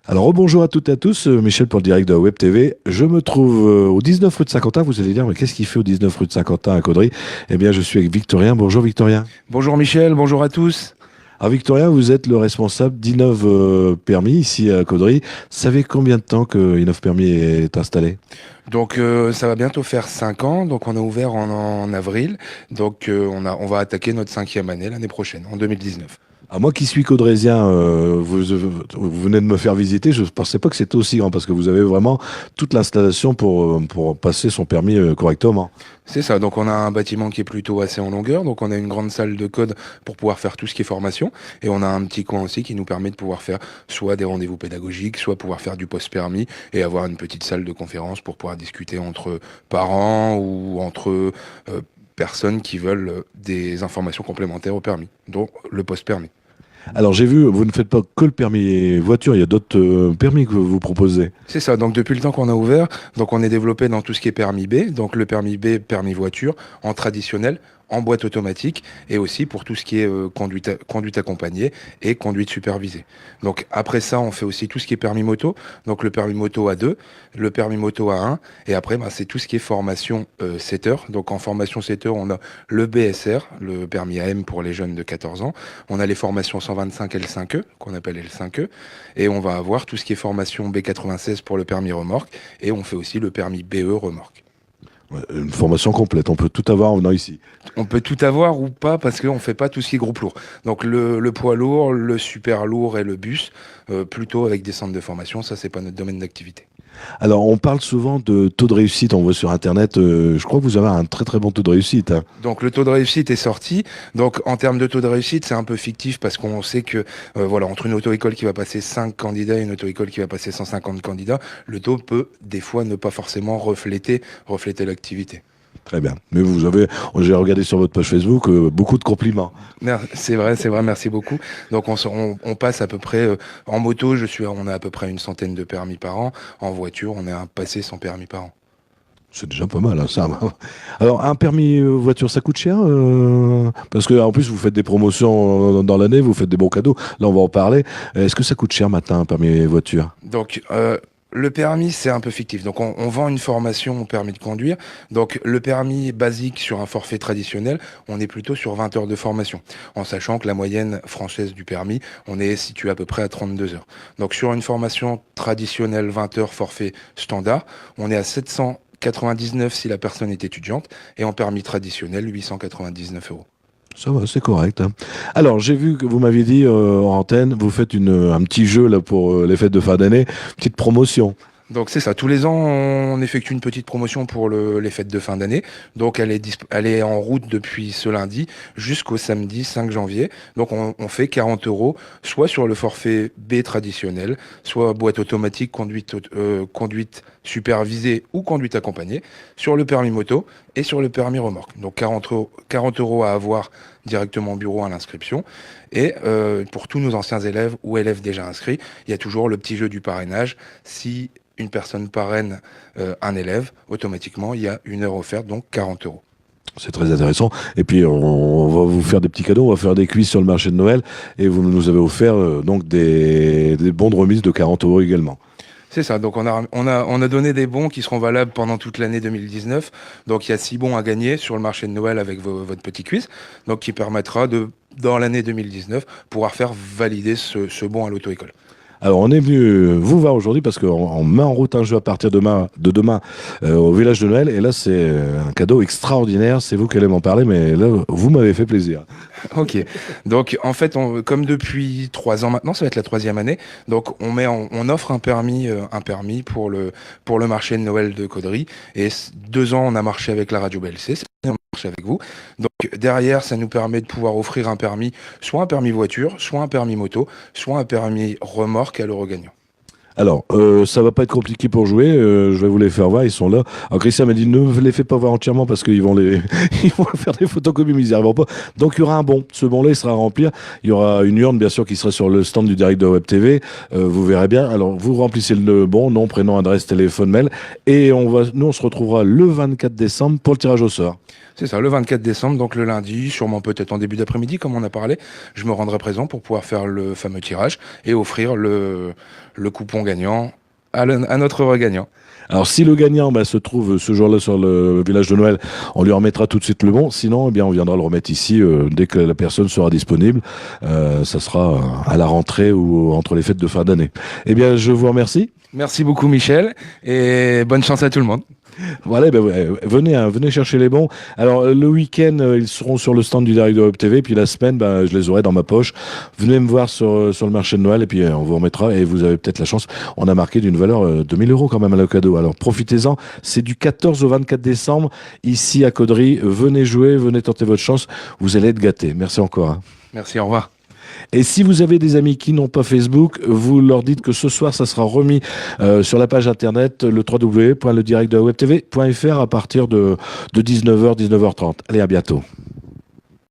Alors, bonjour à toutes et à tous, Michel pour le direct de Web TV. Je me trouve au 19 rue de Saint-Quentin. Vous allez dire, mais qu'est-ce qu'il fait au 19 rue de Saint-Quentin à Caudry? Eh bien, je suis avec Victorien. Bonjour Victorien. Bonjour Michel, bonjour à tous. Alors Victorien, vous êtes le responsable d'Innov Permis ici à Caudry. Savez combien de temps que Innov Permis est installé? Donc ça va bientôt faire 5 ans, donc on a ouvert en avril, donc on va attaquer notre 5e année l'année prochaine, en 2019. Ah, moi qui suis caudrésien, vous venez de me faire visiter. Je ne pensais pas que c'était aussi grand parce que vous avez vraiment toute l'installation pour passer son permis correctement. C'est ça, donc on a un bâtiment qui est plutôt assez en longueur, donc on a une grande salle de code pour pouvoir faire tout ce qui est formation, et on a un petit coin aussi qui nous permet de pouvoir faire soit des rendez-vous pédagogiques, soit pouvoir faire du post-permis, et avoir une petite salle de conférence pour pouvoir discuter entre parents ou entre personnes qui veulent des informations complémentaires au permis, dont le post-permis. Alors j'ai vu, vous ne faites pas que le permis voiture, il y a d'autres permis que vous proposez. C'est ça, donc depuis le temps qu'on a ouvert, donc on est développé dans tout ce qui est permis B, donc le permis B, permis voiture, en traditionnel, en boîte automatique, et aussi pour tout ce qui est conduite accompagnée et conduite supervisée. Donc après ça, on fait aussi tout ce qui est permis moto, donc le permis moto A2, le permis moto A1, et après bah, c'est tout ce qui est formation 7 heures. Donc en formation 7 heures, on a le BSR, le permis AM pour les jeunes de 14 ans, on a les formations 125 L5E, qu'on appelle L5E, et on va avoir tout ce qui est formation B96 pour le permis remorque, et on fait aussi le permis BE remorque. Ouais, une formation complète, on peut tout avoir en venant ici. On peut tout avoir ou pas parce qu'on ne fait pas tout ce qui est groupe lourd. Donc le poids lourd, le super lourd et le bus, plutôt avec des centres de formation, ça c'est pas notre domaine d'activité. Alors on parle souvent de taux de réussite, on voit sur Internet, je crois que vous avez un très très bon taux de réussite, hein. Donc le taux de réussite est sorti. Donc en termes de taux de réussite, c'est un peu fictif parce qu'on sait que voilà, entre une auto-école qui va passer 5 candidats et une auto-école qui va passer 150 candidats, le taux peut des fois ne pas forcément refléter l'activité. Très bien. Mais j'ai regardé sur votre page Facebook, beaucoup de compliments. C'est vrai, merci beaucoup. Donc on passe à peu près en moto, on a à peu près une centaine de permis par an. En voiture, on est à passer 100 permis par an. C'est déjà pas mal, hein, ça. Alors, un permis voiture, ça coûte cher parce que en plus, vous faites des promotions dans l'année, vous faites des bons cadeaux. Là, on va en parler. Est-ce que ça coûte cher maintenant, un permis voiture? Donc le permis, c'est un peu fictif. Donc, on vend une formation au permis de conduire. Donc, le permis basique sur un forfait traditionnel, on est plutôt sur 20 heures de formation. En sachant que la moyenne française du permis, on est situé à peu près à 32 heures. Donc, sur une formation traditionnelle 20 heures forfait standard, on est à 799 si la personne est étudiante. Et en permis traditionnel, 899 euros. Ça va, c'est correct, hein. Alors, j'ai vu que vous m'aviez dit en antenne, vous faites un petit jeu là pour les fêtes de fin d'année, petite promotion. Donc c'est ça, tous les ans on effectue une petite promotion pour les fêtes de fin d'année. Donc elle est en route depuis ce lundi jusqu'au samedi 5 janvier. Donc on fait 40 euros, soit sur le forfait B traditionnel, soit boîte automatique, conduite supervisée ou conduite accompagnée, sur le permis moto et sur le permis remorque. Donc 40 euros à avoir directement au bureau à l'inscription. Et pour tous nos anciens élèves ou élèves déjà inscrits, il y a toujours le petit jeu du parrainage. Si une personne parraine un élève, automatiquement, il y a une heure offerte, donc 40 euros. C'est très intéressant. Et puis, on va vous faire des petits cadeaux, on va faire des quiz sur le marché de Noël. Et vous nous avez offert donc des bons de remise de 40 euros également. C'est ça, donc on a donné des bons qui seront valables pendant toute l'année 2019. Donc il y a 6 bons à gagner sur le marché de Noël avec votre petit quiz, donc qui permettra dans l'année 2019, pouvoir faire valider ce bon à l'auto-école. Alors, on est venu vous voir aujourd'hui parce qu'on met en route un jeu à partir de demain au village de Noël. Et là, c'est un cadeau extraordinaire. C'est vous qui allez m'en parler, mais là, vous m'avez fait plaisir. Ok, donc en fait, comme depuis 3 ans maintenant, ça va être la 3e année, donc on offre un permis pour le marché de Noël de Caudry, et 2 ans on a marché avec la radio BLC, on marche avec vous. Donc derrière, ça nous permet de pouvoir offrir un permis, soit un permis voiture, soit un permis moto, soit un permis remorque à l'euro gagnant. Alors, ça va pas être compliqué pour jouer. Je vais vous les faire voir. Ils sont là. Alors, Christian m'a dit ne les faites pas voir entièrement parce qu'ils vont ils vont faire des photocopies, mais ils n'y arriveront pas. Donc, il y aura un bon. Ce bon-là, il sera à remplir. Il y aura une urne, bien sûr, qui sera sur le stand du direct de Web TV. Vous verrez bien. Alors, vous remplissez le bon, nom, prénom, adresse, téléphone, mail. Et nous, on se retrouvera le 24 décembre pour le tirage au sort. C'est ça, le 24 décembre, donc le lundi, sûrement peut-être en début d'après-midi, comme on a parlé, je me rendrai présent pour pouvoir faire le fameux tirage et offrir le coupon gagnant à notre heureux gagnant. Alors, si le gagnant se trouve ce jour-là sur le village de Noël, on lui remettra tout de suite le bon. Sinon, eh bien, on viendra le remettre ici dès que la personne sera disponible. Ça sera à la rentrée ou entre les fêtes de fin d'année. Eh bien, je vous remercie. Merci beaucoup Michel et bonne chance à tout le monde. Voilà, venez chercher les bons. Alors, le week-end, ils seront sur le stand du Direct de Web TV, puis la semaine, je les aurai dans ma poche. Venez me voir sur le marché de Noël, et puis on vous remettra, et vous avez peut-être la chance. On a marqué d'une valeur de 1000 € quand même à le cadeau. Alors, profitez-en. C'est du 14 au 24 décembre, ici à Caudry. Venez jouer, venez tenter votre chance. Vous allez être gâtés. Merci encore. Merci, au revoir. Et si vous avez des amis qui n'ont pas Facebook, vous leur dites que ce soir, ça sera remis sur la page internet, le www.ledirectdewebtv.fr à partir de 19h, 19h30. Allez, à bientôt.